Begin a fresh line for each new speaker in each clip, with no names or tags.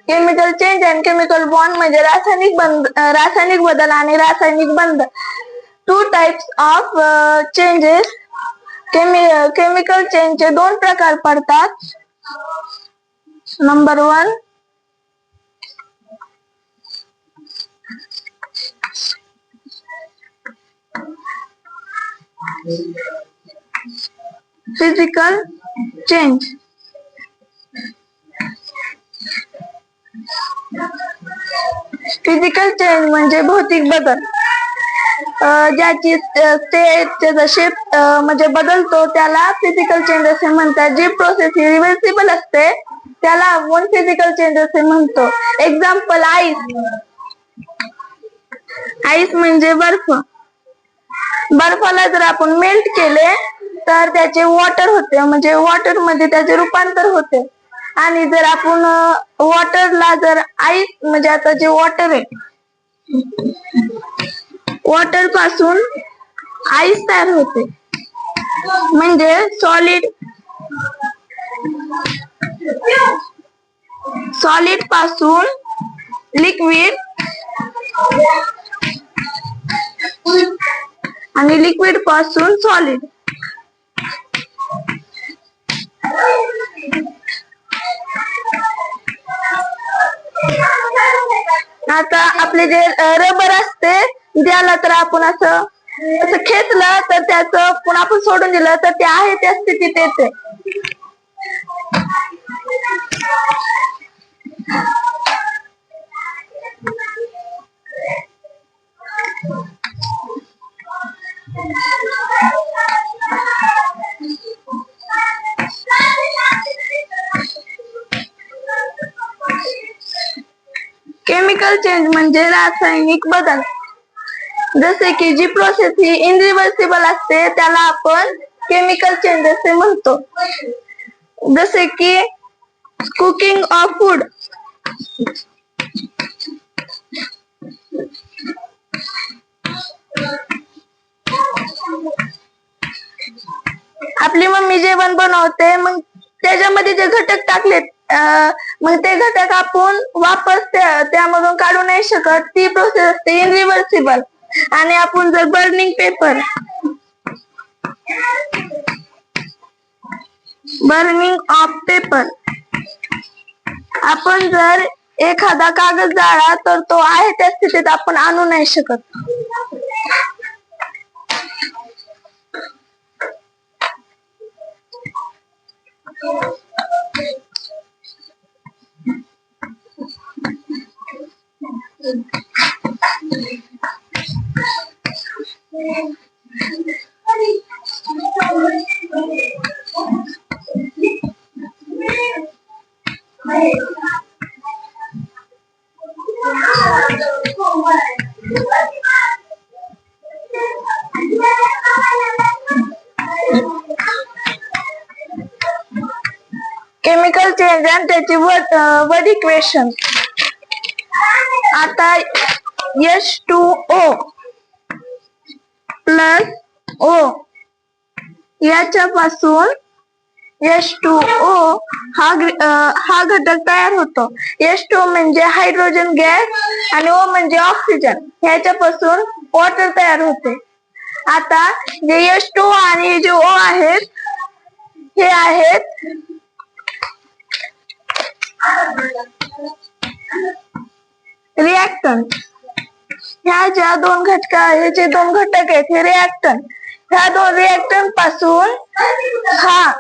Chemical change and chemical bond म्हणजे रासायनिक बदल आणि रासायनिक बंध. Two types of changes. Chemical चेंजचे दोन प्रकार पडतात. Number 1, physical change. Physical change म्हणजे भौतिक बदल. ज्याची स्टेट शेप म्हणजे बदलतो त्याला फिजिकल चेंज असे म्हणतात. जी प्रोसेस रिव्हर्सिबल असते त्याला आपण फिजिकल चेंज असे म्हणतो. एक्झाम्पल, आईस म्हणजे बर्फ. बर्फाला जर आपण मेल्ट केले तर त्याचे वॉटर होते, म्हणजे वॉटर मध्ये त्याचे रूपांतर होते. आणि जर आपण वॉटरला जर आईस म्हणजे आता जे वॉटर आहे, वॉटर पासून आईस तयार होते, म्हणजे सॉलिड पासून लिक्विड आणि लिक्विड पासून सॉलिड. आता आपले जे रबर असते त्याला तर आपण असं खेचलं तर त्याचं पुन्हा आपण सोडून दिलं तर ते आहे त्या स्थितीत येते. केमिकल चेंज म्हणजे रासायनिक बदल. जसे की जी प्रोसेस ही इनरिव्हर्सिबल असते त्याला आपण केमिकल चेंज असे म्हणतो. जसे की कुकिंग ऑफ फूड. आपली मम्मी जेवण बनवते, मग त्याच्यामध्ये जे घटक टाकलेत मग ते घटक आपण वापस त्यामधून काढू नाही शकत. ती प्रोसेस असते इनरिव्हर्सिबल. आणि आपण जर बर्निंग ऑफ पेपर, आपण जर एखादा कागद जाळला तर तो आहे त्या स्थितीत आपण आणू नाही शकत. केमिकल चेंज आणि त्याची वर्ड इक्वेशन. आता H2O प्लस O याच्यापासून H2O हा घटक तयार होतो. H2O म्हणजे हायड्रोजन गॅस आणि O म्हणजे ऑक्सिजन. ह्याच्यापासून वॉटर तयार होते. आता जे H2O आणि जे O आहेत हे आहेत रिएक्टंट. ह्या ज्या दोन घटक आहेत हे रिएक्टंट. ह्या दोन रिएक्टंट पासून हा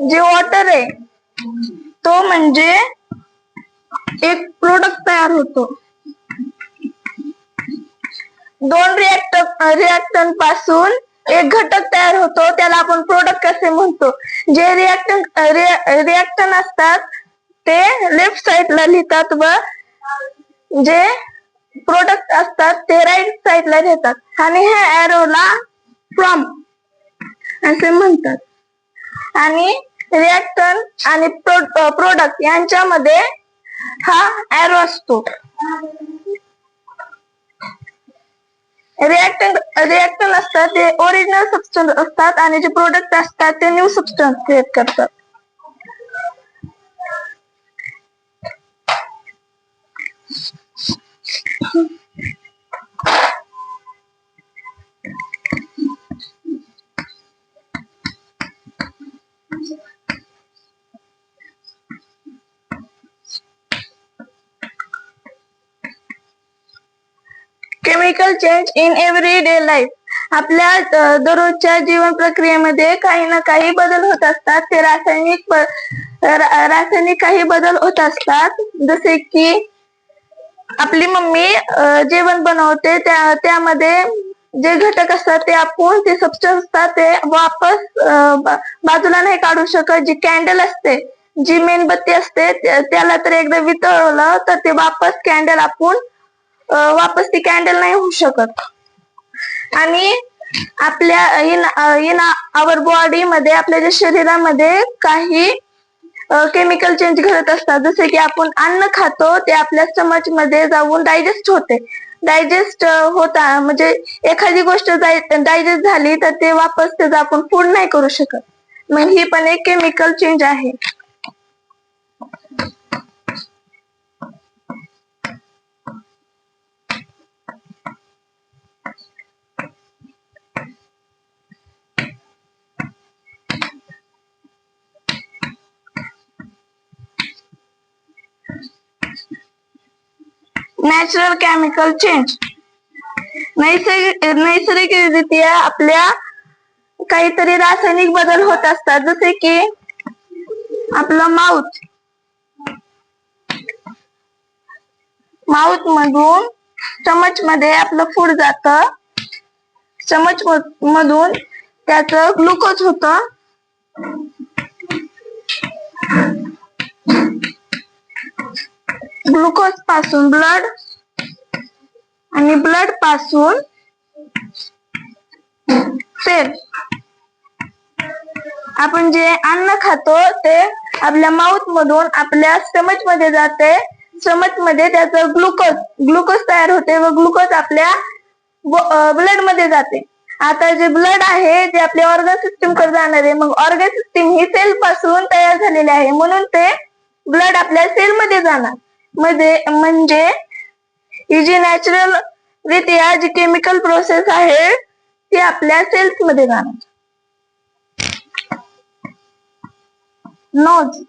जे वॉटर आहे तो म्हणजे एक प्रोडक्ट तयार होतो. दोन रिएक्टंट पासून एक घटक तयार होतो, त्याला आपण प्रोडक्ट असे म्हणतो. जे रिएक्टंट असतात ते लेफ्ट साइडला लिहितात व जे प्रोडक्ट असतात ते राईट साइडला लिहितात. आणि ह्या एरोला फ्रॉम असे म्हणतात. आणि रिएक्टंट आणि प्रोडक्ट यांच्यामध्ये हा एरो असतो. रिएक्टंट असतात ते ओरिजिनल सबस्टन्स असतात आणि जे प्रोडक्ट असतात ते न्यू सबस्टन्स क्रिएट करतात. Chemical change in every day life. आपल्या दररोजच्या जीवन प्रक्रियेमध्ये काही ना काही बदल होत असतात. ते रासायनिक काही बदल होत असतात. जसे की आपली मम्मी जेवण बनवते, त्यामध्ये जे घटक असतात ते आपण ते सबस्टन्स असतात ते वापस बाजूला नाही काढू शकत. जी कॅन्डल असते, जी मेणबत्ती असते, त्याला तर एकदा वितळवलं तर ते वापस कॅन्डल आपण वापस ती कॅन्डल नाही होऊ शकत. आणि आपल्या इन आवर बॉडी मध्ये, आपल्या ज्या शरीरामध्ये काही केमिकल चेंज घडत असतात. जसे की आपण अन्न खातो, ते आपल्या स्टमच मध्ये जाऊन डायजेस्ट होते. डायजेस्ट होता म्हणजे एखादी गोष्ट डायजेस्ट झाली तर ते वापस त्याचं आपण फूड नाही करू शकत. मग ही पण एक केमिकल चेंज आहे. Natural chemical change. नैसर्गिकरित्या आपल्या काहीतरी रासायनिक बदल होत असतात. जसे की आपलं माउथ मधून स्टमच मध्ये आपलं फूड जातं. स्टमच मधून त्याचं ग्लुकोज होतं. ग्लुकोज पासून ब्लड, आणि ब्लड पासून सेल. आपण जे अन्न खातो ते आपल्या माउथ मधून आपल्या स्टमच मध्ये जाते. स्टमच मध्ये त्याचं ग्लुकोज तयार होते व ग्लुकोज आपल्या ब्लड मध्ये जाते. आता जे ब्लड आहे ते आपल्या ऑर्गन सिस्टीम कडे जाणार आहे. मग ऑर्गन सिस्टीम ही सेल पासून तयार झालेली आहे, म्हणून ते ब्लड आपल्या सेल मध्ये जाणार. म्हणजे ही जी नॅचरल रित्या जी केमिकल प्रोसेस आहे ती आपल्या सेल्स मध्ये जाणार. नोज.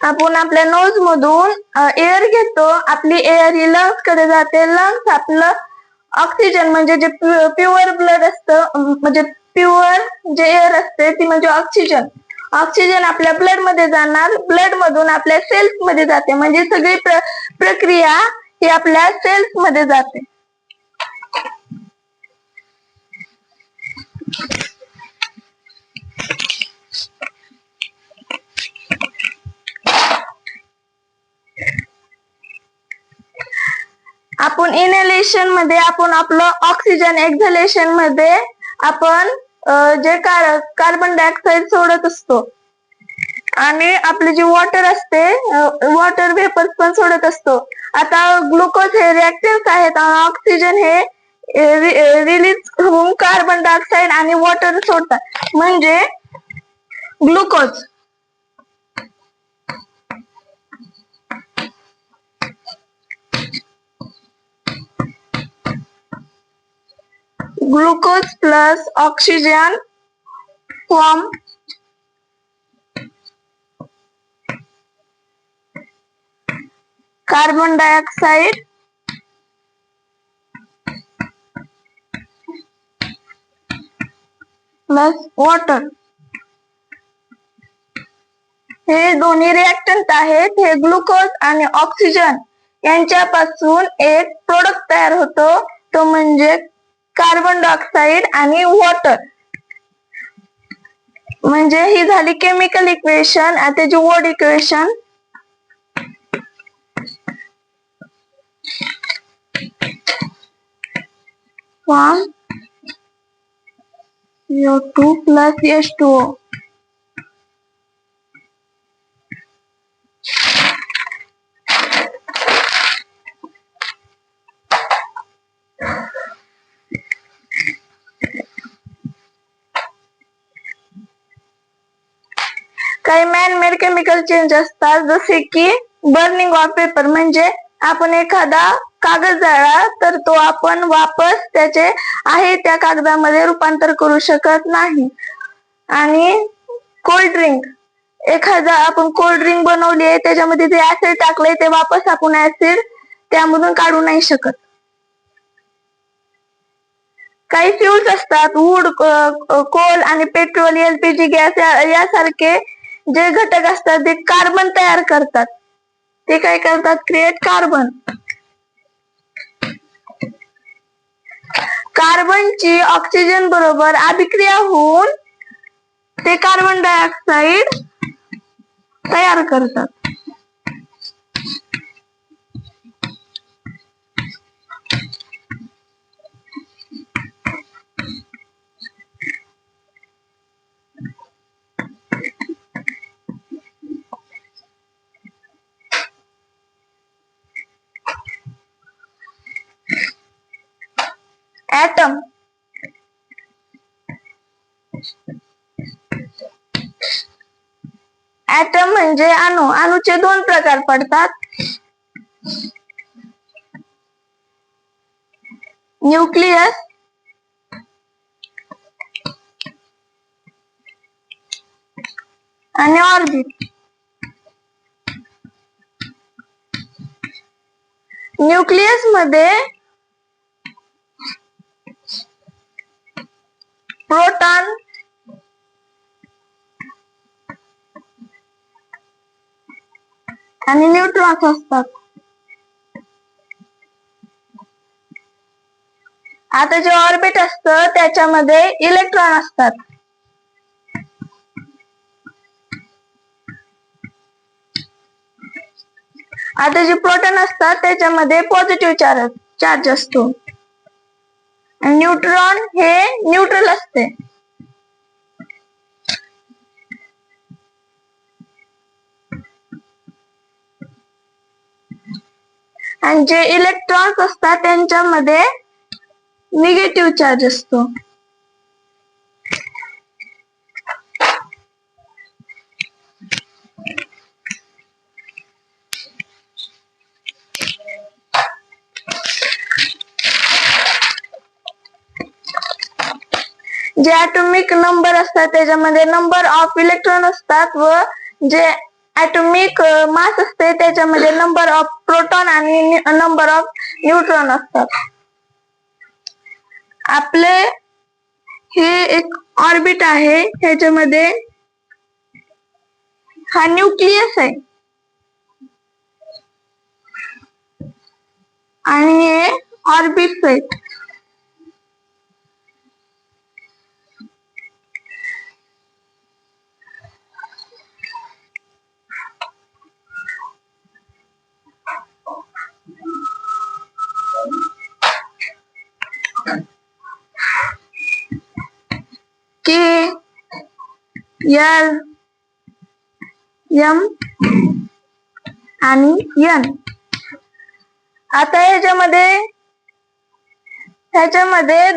आपण आपल्या नोज मधून एअर घेतो. आपली एअर ही लंग्स कडे जाते. लंग्स आपलं ऑक्सिजन म्हणजे जे प्युअर ब्लड असतं, म्हणजे प्युअर जे एअर असते ती म्हणजे ऑक्सिजन आपल्या ब्लड मध्ये जाणार. ब्लड मधून आपल्या सेल्स मध्ये जाते. म्हणजे सगळी प्रक्रिया ही आपल्या सेल्स मध्ये जाते. आपण इनहेलेशन मध्ये आपण आपलं ऑक्सिजन, एक्झलेशन मध्ये आपण जे कार्बन डायऑक्साईड सोडत असतो. आणि आपली जी वॉटर असते, वॉटर वेपर्स पण सोडत असतो. आता ग्लुकोज हे रिएक्टन्स आहेत, ऑक्सिजन हे रिलीज होऊन कार्बन डायऑक्साईड आणि वॉटर सोडतात. म्हणजे glucose plus oxygen form carbon dioxide plus water. हे दोन्ही रिएक्टंट आहेत. हे ग्लुकोज आणि ऑक्सिजन यांच्यापासून एक प्रोडक्ट तयार होतो, तो म्हणजे कार्बन डायऑक्साईड आणि वॉटर. म्हणजे ही झाली केमिकल इक्वेशन. आता त्याची word equation. CO2 plus H2O. काही मॅन मेड केमिकल चेंज असतात, जसे की बर्निंग ऑफ पेपर, म्हणजे आपण एखादा कागद जाळला तर तो आपण वापस त्याचे आहे त्या कागदामध्ये रूपांतर करू शकत नाही. आणि कोल्ड ड्रिंक, एखादा आपण कोल्ड ड्रिंक बनवली आहे त्याच्यामध्ये जे ऍसिड टाकलंय ते वापस आपण ऍसिड त्यामधून काढू नाही शकत. काही फ्युल्स असतात, वूड, कोल आणि पेट्रोल, एलपीजी गॅस यासारखे जे घटक असतात ते कार्बन तयार करतात. ते काय करतात? Create carbon. कार्बनची ऑक्सिजन बरोबर अभिक्रिया होऊन ते कार्बन डायऑक्साईड तयार करतात. ऍटम, ऍटम म्हणजे अणु. अणुचे दोन प्रकार पडतात, न्यूक्लियस आणि ऑर्बिट. न्यूक्लियस मध्ये प्रोटॉन, आणि न्यूट्रॉन्स असतात. आता जे ऑर्बिट असतं त्याच्यामध्ये इलेक्ट्रॉन असतात. आता जे प्रोटॉन असतात त्याच्यामध्ये पॉझिटिव्ह चार्ज असतो. न्यूट्रॉन हे न्यूट्रल असते. आणि जे इलेक्ट्रॉन्स असतात त्यांच्यामध्ये निगेटिव्ह चार्ज असतो. जे ॲटॉमिक नंबर असतात त्याच्यामध्ये नंबर ऑफ इलेक्ट्रॉन असतात व जे ॲटॉमिक मास असते त्याच्यामध्ये नंबर ऑफ प्रोटॉन आणि नंबर ऑफ न्यूट्रॉन असतात. आपले हे एक ऑर्बिट आहे, ह्याच्यामध्ये हा न्यूक्लियस आहे आणि हे ऑर्बिट्स आहेत. के, एल, एम आणि एन. आता ह्याच्यामध्ये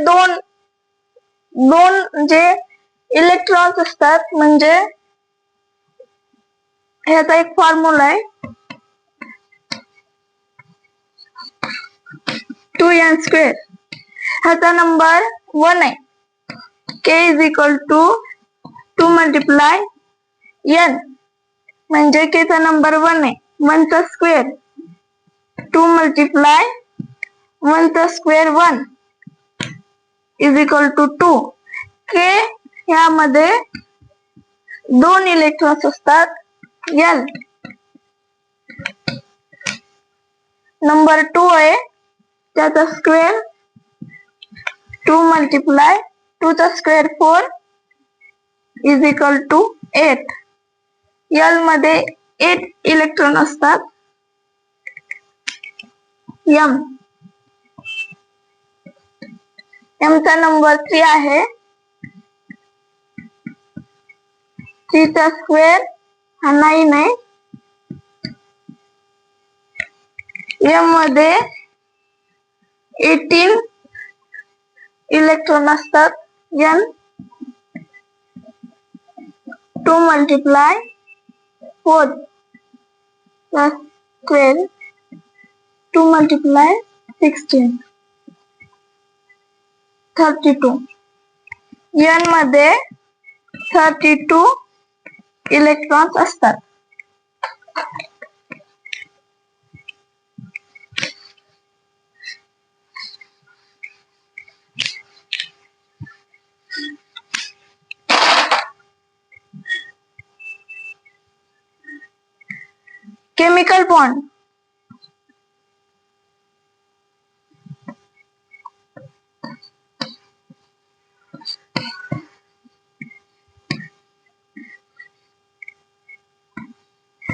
दोन जे इलेक्ट्रॉन्स असतात, म्हणजे ह्याचा एक फॉर्म्युला आहे 2n². ह्याचा नंबर 1 आहे. k is equal to 2 multiply n, म्हणजे k चा नंबर 1 आहे. 1 चा स्क्वेअर 2 मल्टिप्लाय 1 चा square 1 is equal to 2. k ह्यामध्ये दोन इलेक्ट्रॉन्स असतात. l नंबर 2 आहे, त्याचा स्क्वेअर 2 मल्टिप्लाय 2 चा square 4 is equal to 8. l मध्ये 8 इलेक्ट्रॉन असतात. m चा नंबर 3 आहे. 3 चा स्क्वेअर हा 9 आहे. m मध्ये 18 इलेक्ट्रॉन असतात. n 2 multiply 4 plus 12 2 multiply 16 32. N मध्ये 32 इलेक्ट्रॉन्स असतात. Chemical bond.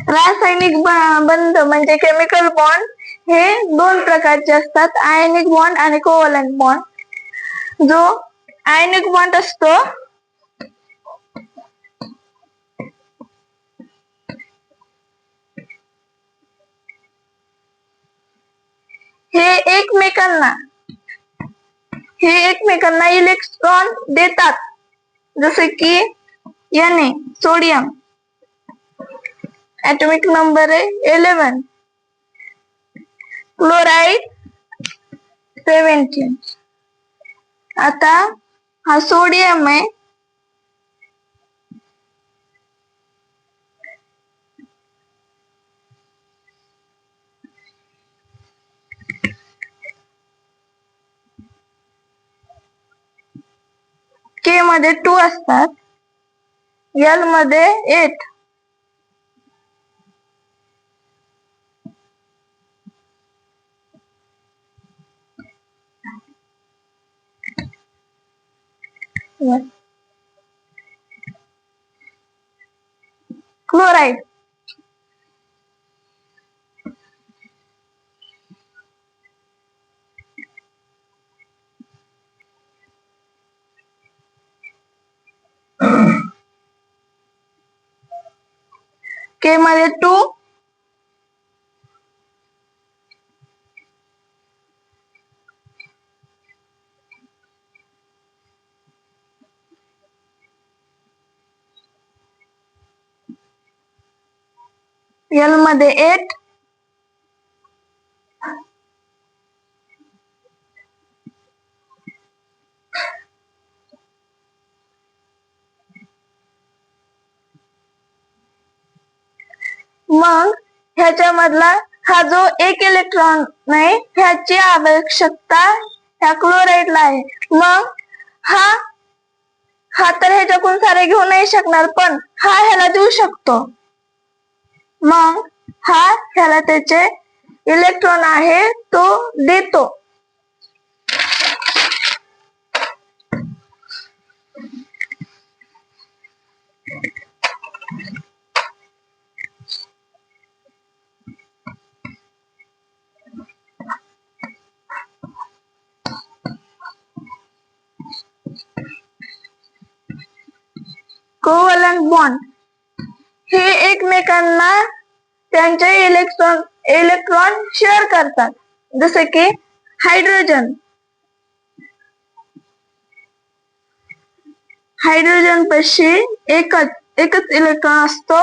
रासायनिक बंध म्हणजे केमिकल बॉन्ड हे दोन प्रकारचे असतात, आयनिक बॉन्ड आणि कोव्हलंट बॉन्ड. जो आयनिक बॉन्ड असतो हे एकमेकांना इलेक्ट्रॉन देतात, जसे की Na सोडियम, atomic नंबर आहे 11, क्लोराइड 17. आता हा सोडियम आहे, के मध्ये 2 असतात, एल मध्ये 8. क्लोराइड. के मध्ये 2, एल मध्ये 8, मग ह्याच्यामधला हा जो एक इलेक्ट्रॉन आहे ह्याची आवश्यकता ह्या क्लोराइडला आहे. मग हा तर ह्याच्याकडून सारे घेऊ नाही शकणार, पण हा ह्याला देऊ शकतो. मग हा ह्याला त्याचे इलेक्ट्रॉन आहे तो देतो. कोव्हलंट बॉन्ड हे एकमेकांना त्यांचे इलेक्ट्रॉन शेअर करतात, जसे की हायड्रोजन पाशी एकच इलेक्ट्रॉन असतो.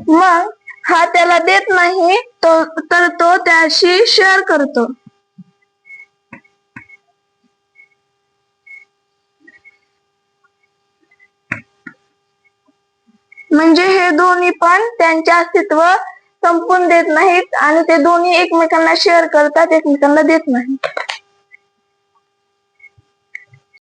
मग हा त्याला देत नाही, तर तो त्याशी शेअर करतो. म्हणजे हे दोन्ही पण त्यांचे अस्तित्व संपून देत नाहीत आणि ते दोन्ही एकमेकांना शेअर करतात, एकमेकांना देत नाहीत.